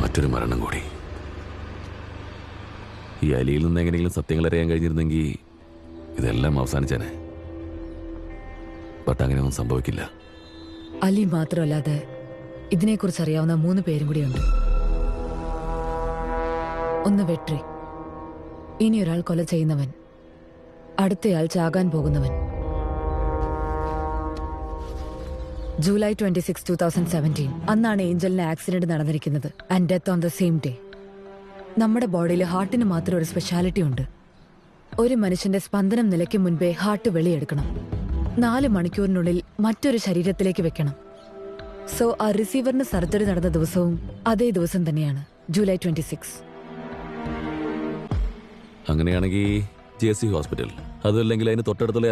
മറ്റൊരു മരണം കൂടി. ഈ അലിയിൽ നിന്ന് എങ്ങനെയെങ്കിലും സത്യങ്ങൾ അറിയാൻ കഴിഞ്ഞിരുന്നെങ്കിൽ ഇതെല്ലാം അവസാനിച്ചേനെ. ബട്ട് അങ്ങനെയൊന്നും സംഭവിക്കില്ല. അലി മാത്രമല്ലാതെ ഇതിനെക്കുറിച്ച് അറിയാവുന്ന 3 പേരും കൂടിയുണ്ട്. ഒന്ന് വെട്രി, ഇനി ഒരാൾ കൊല ചെയ്യുന്നവൻ, അടുത്തയാൾ ചാകാൻ പോകുന്നവൻ. ജൂലൈ 26, 2017 അന്നാണ് ഏഞ്ചലിന് ആക്സിഡന്റ് നടന്നിരിക്കുന്നത്. And death on the same day. നമ്മുടെ ബോഡിയിൽ ഹാർട്ടിന് മാത്രം ഒരു സ്പെഷ്യാലിറ്റി ഉണ്ട്. ഒരു മനുഷ്യന്റെ സ്പന്ദനം നിലയ്ക്കും മുൻപേ ഹാർട്ട് വെളിയെടുക്കണം. 4 മണിക്കൂറിനുള്ളിൽ മറ്റൊരു ശരീരത്തിലേക്ക് വെക്കണം. സോ ആ റിസീവറിന് സർജറി നടന്ന ദിവസവും അതേ ദിവസം തന്നെയാണ്, ജൂലൈ 26. അങ്ങനെയാണെങ്കിൽ JC ഹോസ്പിറ്റൽ, അതല്ലെങ്കിൽ അതിന് തൊട്ടടുത്തുള്ള